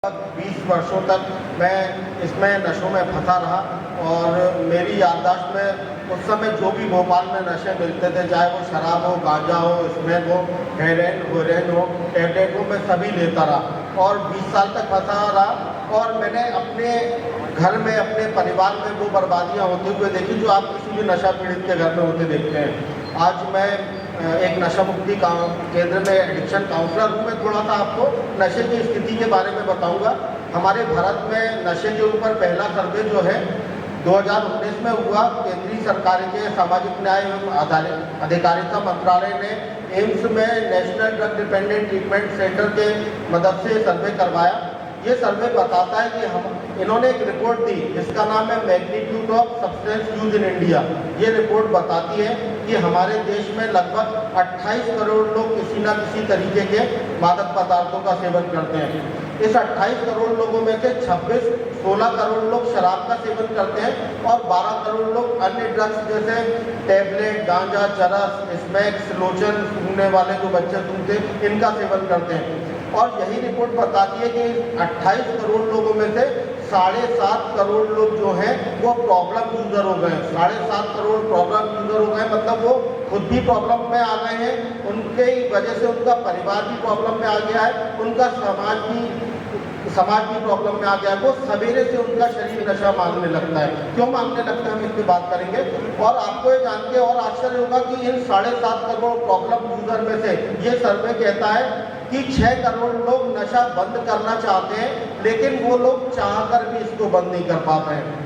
20 वर्षों तक मैं इसमें नशों में फंसा रहा और मेरी याददाश्त में उस समय जो भी भोपाल में नशे मिलते थे, चाहे वो शराब हो, गांजा हो, स्मैक हो, हेरोइन हो, टैबलेट हो, मैं सभी लेता रहा और 20 साल तक फंसा रहा। और मैंने अपने घर में, अपने परिवार में वो बर्बादियाँ होते हुए देखी जो आप किसी भी नशा पीड़ित के घर में होते देखते हैं। आज मैं एक नशा मुक्ति केंद्र में एडिक्शन काउंसलर हूँ। मैं थोड़ा सा आपको नशे की स्थिति के बारे में बताऊंगा। हमारे भारत में नशे के ऊपर पहला सर्वे जो है 2019 में हुआ। केंद्रीय सरकार के सामाजिक न्याय एवं अधिकारिता मंत्रालय ने एम्स में national drug dependent treatment centre के मदद से सर्वे करवाया। ये सर्वे बताता है कि इन्होंने एक रिपोर्ट दी जिसका नाम है magnitude of substance use in India. ये रिपोर्ट बताती है कि हमारे देश में लगभग 28 करोड़ लोग किसी न किसी तरीके के मादक पदार्थों का सेवन करते हैं। इस 28 करोड़ लोगों में से 16 करोड़ लोग शराब का सेवन करते हैं और 12 करोड़ लोग अन्य ड्रग्स जैसे टैबलेट, गांजा, चरस, स्मैक, लोचन, सूंघने वाले जो बच्चे सूंघते इनका सेवन करते हैं। और यही रिपोर्ट बताती है कि 28 करोड़ लोगों में से 7.5 करोड़ लोग जो हैं वो प्रॉब्लम यूजर हो गए। 7.5 करोड़ प्रॉब्लम यूजर हो गए, मतलब वो खुद भी प्रॉब्लम में आ गए हैं, उनके वजह से उनका परिवार भी प्रॉब्लम में आ गया है, उनका समाज भी प्रॉब्लम में आ गया है। वो सवेरे से उनका शरीर नशा मांगने लगता है। क्यों मांगने लगता है, हम इस पर बात करेंगे। और आपको ये जान के और आश्चर्य होगा कि इन 7.5 करोड़ प्रॉब्लम यूजर में से ये सर्वे कहता है कि 6 करोड़ लोग नशा बंद करना चाहते हैं, लेकिन वो लोग चाहकर भी इसको बंद नहीं कर पाते हैं।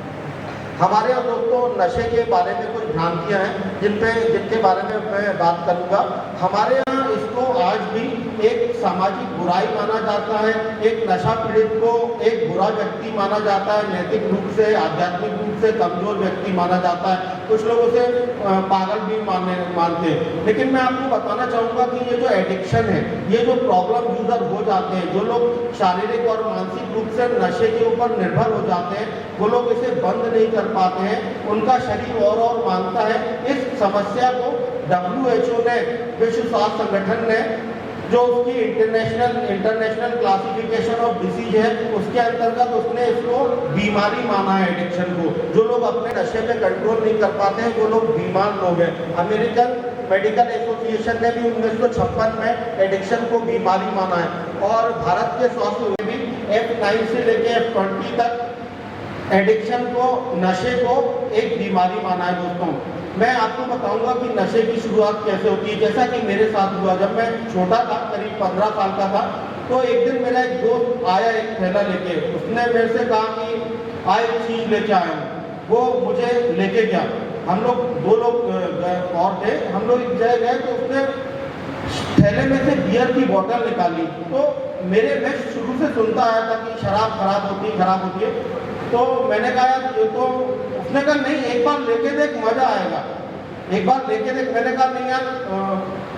हमारे यहाँ दोस्तों नशे के बारे में कुछ भ्रांतियाँ हैं जिनके बारे में मैं बात करूँगा। हमारे यहाँ इसको आज भी एक सामाजिक बुराई माना जाता है। एक नशा पीड़ित को एक बुरा व्यक्ति माना जाता है, नैतिक रूप से, आध्यात्मिक रूप से कमजोर व्यक्ति माना जाता है। कुछ लोग उसे पागल भी मानते हैं। लेकिन मैं आपको बताना चाहूँगा कि ये जो एडिक्शन है, ये जो प्रॉब्लम यूजर हो जाते हैं, जो लोग शारीरिक और मानसिक रूप से नशे के ऊपर निर्भर हो जाते हैं, वो लोग इसे बंद नहीं कर पाते हैं, उनका शरीर और मांगता है। इस समस्या को WHO ने, विश्व स्वास्थ्य संगठन ने, जो उसकी इंटरनेशनल क्लासिफिकेशन ऑफ डिसीज है, उसके अंतर्गत उसने इसको बीमारी माना है एडिक्शन को। जो लोग अपने नशे पे कंट्रोल नहीं कर पाते हैं वो लोग बीमार लोग हैं। अमेरिकन मेडिकल एसोसिएशन ने भी 1956 में एडिक्शन को बीमारी माना है। और भारत के स्वास्थ्य में भी F9 से लेके F20 तक एडिक्शन को, नशे को एक बीमारी माना है। दोस्तों मैं आपको बताऊंगा कि नशे की शुरुआत कैसे होती है। जैसा कि मेरे साथ हुआ, जब मैं छोटा था, करीब 15 साल का था, तो एक दिन मेरा एक दोस्त आया एक थैला लेके। उसने मेरे से कहा कि एक चीज़ लेके आया हूँ। वो मुझे लेके गया। हम लोग 2 लोग और थे। हम लोग एक जगह गए तो उसने थैले में से बियर की बोतल निकाली। तो मैं शुरू से सुनता आया था कि शराब खराब होती है। तो मैंने कहा यार ये तो, उसने कहा नहीं, एक बार लेके देख, मजा आएगा, एक बार लेके देख। मैंने कहा नहीं यार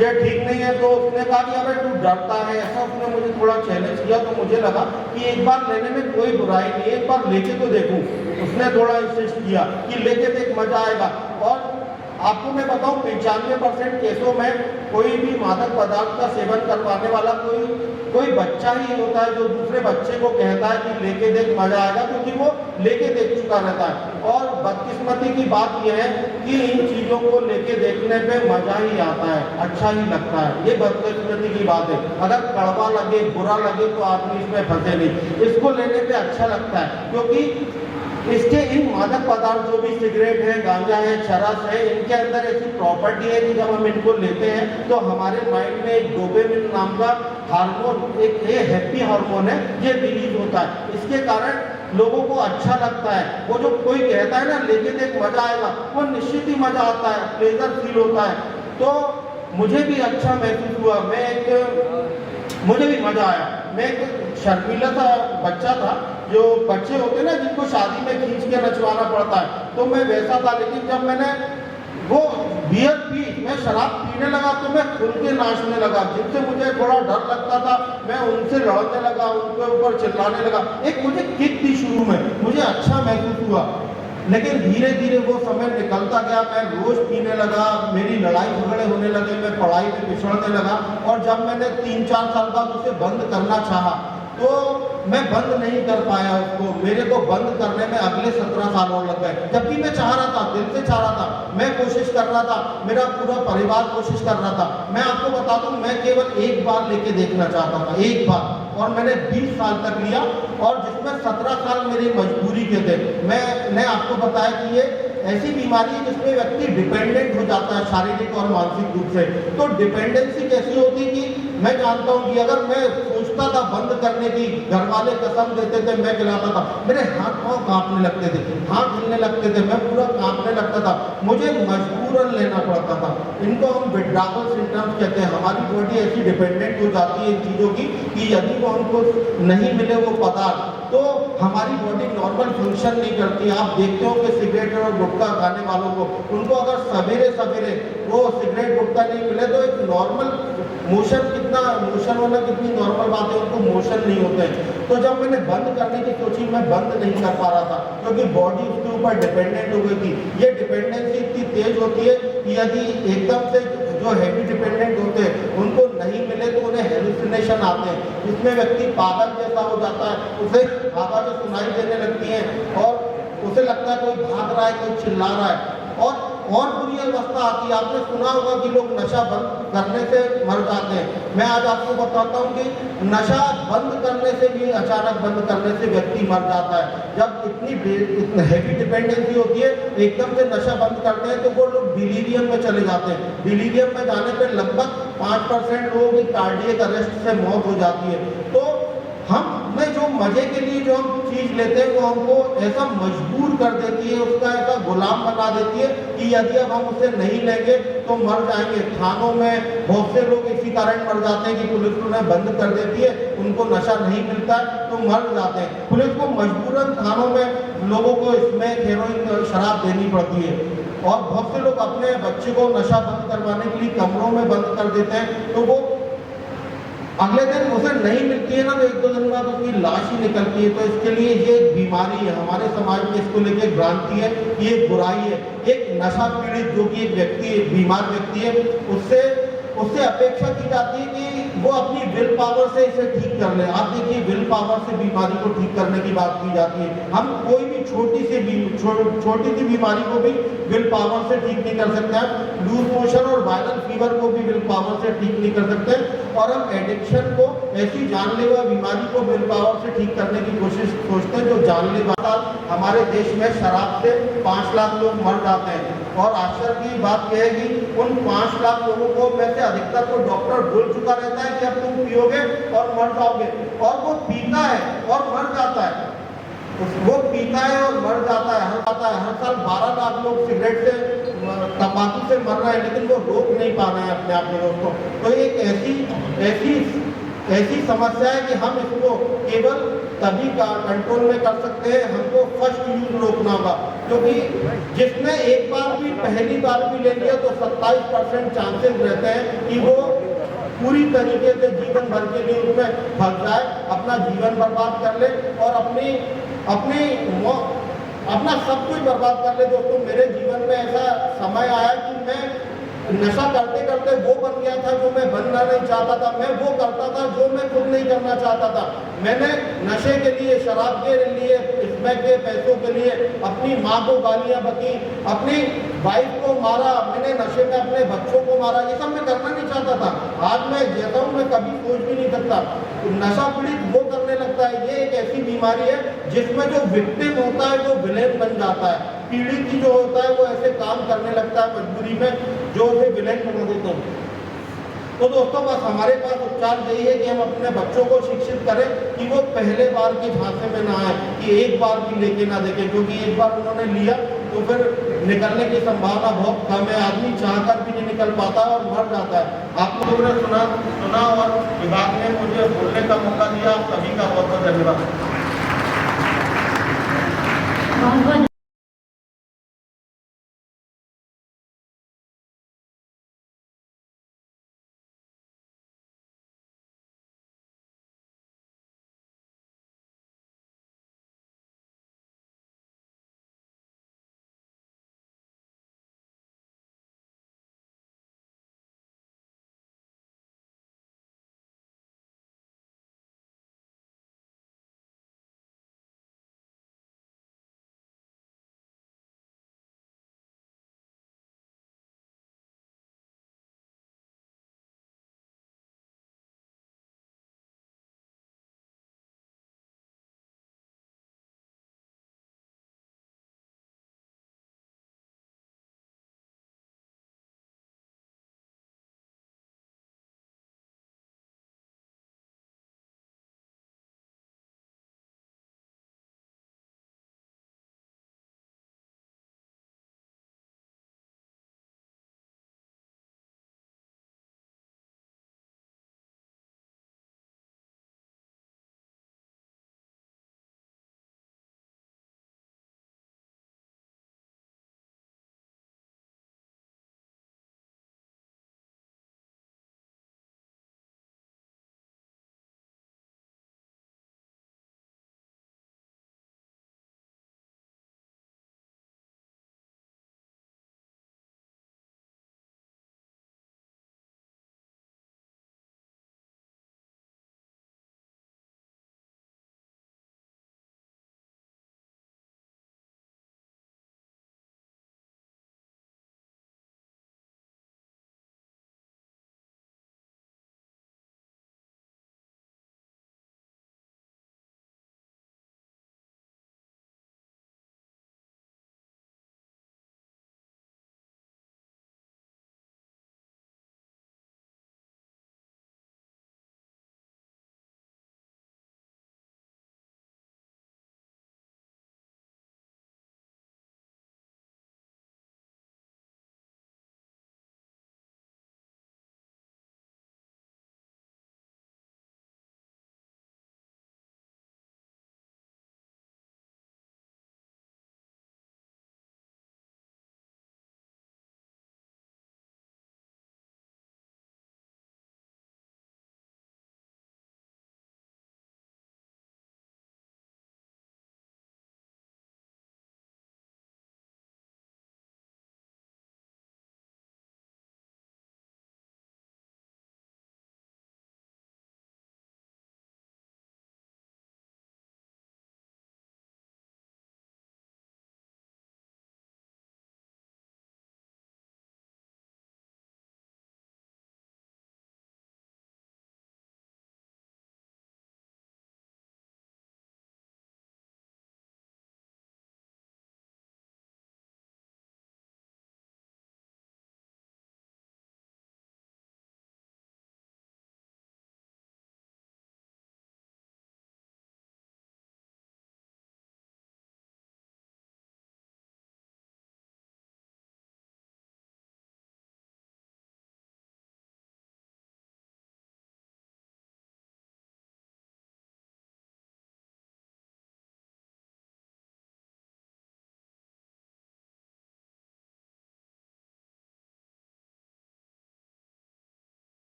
ये ठीक नहीं है। तो उसने कहा कि अबे तू डरता है, ऐसा उसने मुझे थोड़ा चैलेंज किया। तो मुझे लगा कि एक बार लेने में कोई बुराई नहीं है, एक बार लेके तो देखूं। उसने थोड़ा इंसिस्ट किया कि लेके देख, मजा आएगा। और आपको मैं बताऊं 95% केसों में कोई भी मादक पदार्थ का सेवन करवाने वाला कोई बच्चा ही होता है जो दूसरे बच्चे को कहता है कि लेके देख, मजा आएगा, क्योंकि वो लेके देख चुका रहता है। और बदकिस्मती की बात यह है कि इन चीज़ों को लेके देखने पे मजा ही आता है, अच्छा ही लगता है। ये बदकिस्मती की बात है। अगर कड़वा लगे, बुरा लगे तो आदमी इसमें फंसे नहीं। इसको लेने पे अच्छा लगता है, क्योंकि इसके इन मादक पदार्थ जो भी सिगरेट है, गांजा है, चरस है, इनके अंदर ऐसी प्रॉपर्टी है कि जब हम इनको लेते हैं तो हमारे माइंड में एक डोपामिन नाम का हार्मोन, एक हैप्पी हार्मोन है, ये रिलीज होता है। इसके कारण लोगों को अच्छा लगता है। वो जो कोई कहता है ना लेके देख, मजा आएगा, वो निश्चित ही मजा आता है, प्लेजर फील होता है। तो मुझे भी अच्छा महसूस हुआ, मुझे भी मजा आया। मैं एक शर्मीला सा बच्चा था, जो बच्चे होते ना जिनको शादी में खींच के नचवाना पड़ता है, तो मैं वैसा था। लेकिन जब मैंने वो बियर पी, मैं शराब पीने लगा तो मैं खुल के नाचने लगा। जिनसे मुझे थोड़ा डर लगता था मैं उनसे लड़ने लगा, उनके ऊपर चिल्लाने लगा। एक मुझे किक थी शुरू में, मुझे अच्छा महसूस हुआ। लेकिन धीरे धीरे वो समय निकलता गया, मैं रोज पीने लगा, मेरी लड़ाई झगड़े होने लगे, मैं पढ़ाई में पिछड़ने लगा। और जब मैंने 3-4 साल बाद उसे बंद करना चाहा तो मैं बंद नहीं कर पाया उसको। मेरे को बंद करने में अगले 17 साल और लग गए, जबकि मैं चाह रहा था, दिल से चाह रहा था, मैं कोशिश कर रहा था, मेरा पूरा परिवार कोशिश कर रहा था। मैं आपको बता दूं, मैं केवल एक बार लेके देखना चाहता था, एक बार, और मैंने 20 साल तक लिया, और जिसमें 17 साल मेरी मजबूरी के थे। मैंने आपको बताया कि ये ऐसी बीमारी है जिसमें व्यक्ति डिपेंडेंट हो जाता है शारीरिक और मानसिक रूप से। तो डिपेंडेंसी कैसी होती कि मैं जानता हूं कि अगर मैं सोचता था बंद करने की, घर वाले कसम देते थे, मैं खिलाता था, मेरे हाथ पांव कांपने लगते थे, हाथ हिलने लगते थे, मैं पूरा कांपने लगता था, मुझे मजबूरन लेना पड़ता था। इनको हम विड्रावल सिम्टम्स कहते हैं। हमारी बॉडी ऐसी डिपेंडेंट हो जाती है इन चीज़ों की कि यदि वो हमको नहीं मिले वो पदार्थ, तो हमारी बॉडी नॉर्मल फंक्शन नहीं करती। आप देखते हो कि सिगरेट और गुटखा खाने वालों को, उनको अगर सवेरे सवेरे वो सिगरेट गुटखा नहीं मिले तो एक नॉर्मल मोशन होना कितनी नॉर्मल बात है, उनको मोशन नहीं होते हैं। तो जब मैंने बंद करने की सोची, मैं बंद नहीं कर पा रहा था क्योंकि बॉडी उसके ऊपर डिपेंडेंट हो गई थी। ये डिपेंडेंसी इतनी तेज होती है कि यदि एकदम से जो हैवी डिपेंडेंट होते हैं उनको नहीं मिले तो उन्हें हेलुसिनेशन आते हैं, जिसमें व्यक्ति पागल जैसा हो जाता है, उसे आवाज़ें सुनाई देने लगती हैं और उसे लगता है कोई भाग रहा है, कोई चिल्ला रहा है, और बुरी अवस्था आती है। आपने सुना होगा कि लोग नशा बंद करने से मर जाते हैं। मैं आज आपको बताता हूँ कि नशा बंद करने से भी, अचानक बंद करने से व्यक्ति मर जाता है। जब इतनी हैवी डिपेंडेंसी होती है, एकदम से नशा बंद करते हैं तो वो लोग डिलीरियम में चले जाते हैं। डिलीरियम में जाने पर लगभग 5% लोगों की कार्डियक अरेस्ट से मौत हो जाती है। तो में जो मजे के लिए जो हम चीज लेते हैं वो हमको ऐसा मजबूर कर देती है, उसका ऐसा गुलाम बना देती है कि यदि अब हम उसे नहीं लेंगे तो मर जाएंगे। थानों में बहुत से लोग इसी कारण मर जाते हैं कि पुलिस उन्हें बंद कर देती है, उनको नशा नहीं मिलता तो मर जाते हैं। पुलिस को मजबूरन थानों में लोगों को इसमें हेरोइन शराब देनी पड़ती है, और बहुत से लोग अपने बच्चे को नशा बंद करवाने के लिए कमरों में बंद कर देते हैं, तो वो अगले दिन उसे नहीं मिलती है ना, तो 1-2 दिन बाद उसकी लाश ही निकलती है। तो इसके लिए ये एक बीमारी है, हमारे समाज में इसको लेके एक भ्रांति है, ये एक बुराई है। एक नशा पीड़ित जो कि एक व्यक्ति, एक बीमार व्यक्ति है, उससे अपेक्षा की जाती है कि वो अपनी विल पावर से इसे ठीक कर ले। आप देखिए, विल पावर से बीमारी को ठीक करने की बात की जाती है। हम कोई भी छोटी सी बीमारी को भी विल पावर से ठीक नहीं कर सकते हैं। लूज मोशन और वायरल फीवर को भी विल पावर से ठीक नहीं कर सकते, और हम एडिक्शन को, ऐसी जानलेवा बीमारी को विल पावर से ठीक करने की कोशिश सोचते हैं जो जानलेवा। हमारे देश में शराब से 5 लाख लोग मर जाते हैं, और आश्चर्य की बात यह है कि उन 5 लाख लोगों को में से अधिकतर को डॉक्टर बोल चुका रहता है कि अब तुम पियोगे और मर जाओगे, और वो पीता है और मर जाता है। वो पीता है और मर जाता है। हर साल 12 लाख लोग सिगरेट से, तंबाकू से मर रहे हैं, लेकिन वो रोक नहीं पा रहे हैं अपने आप में दोस्तों। तो एक ऐसी समस्या है कि हम इसको केवल तभी कंट्रोल में कर सकते हैं, हमको फर्स्ट यूज रोकना होगा, क्योंकि जिसने एक बार भी, पहली बार भी ले लिया तो 27% चांसेस रहते हैं कि वो पूरी तरीके से जीवन भर के लिए उसमें फंस जाए, अपना जीवन बर्बाद कर ले और अपना सब कुछ बर्बाद कर ले। दोस्तों, मेरे जीवन में ऐसा समय आया कि मैं नशा करते करते वो बन गया था जो मैं बनना नहीं चाहता था। मैं वो करता था जो मैं खुद नहीं करना चाहता था। मैंने नशे के लिए, शराब के लिए, स्मैक के पैसों के लिए अपनी माँ को गालियाँ बकी, अपनी वाइफ को मारा, मैंने नशे में अपने बच्चों को मारा। ये सब मैं करना नहीं चाहता था। आज मैं जैसा हूँ, मैं कभी सोच भी नहीं सकता। नशा पीड़ित वो करने लगता है। ये एक ऐसी बीमारी है जिसमें जो विक्टिम होता है वो विलेन बन जाता है। पीड़ित जो होता है वो ऐसे काम करने लगता है मजबूरी में जो उसे विलेन बना देते हैं। तो दोस्तों, बस हमारे पास उपचार यही है कि हम अपने बच्चों को शिक्षित करें कि वो पहले बार के झांसे में ना आए, कि एक बार भी लेके ना देखें, क्योंकि एक बार उन्होंने लिया तो फिर निकलने की संभावना बहुत कम है। आदमी चाहकर भी नहीं निकल पाता और मर जाता है। आप लोगों ने सुना और विभाग ने मुझे बोलने का मौका दिया। आप सभी का बहुत बहुत धन्यवाद।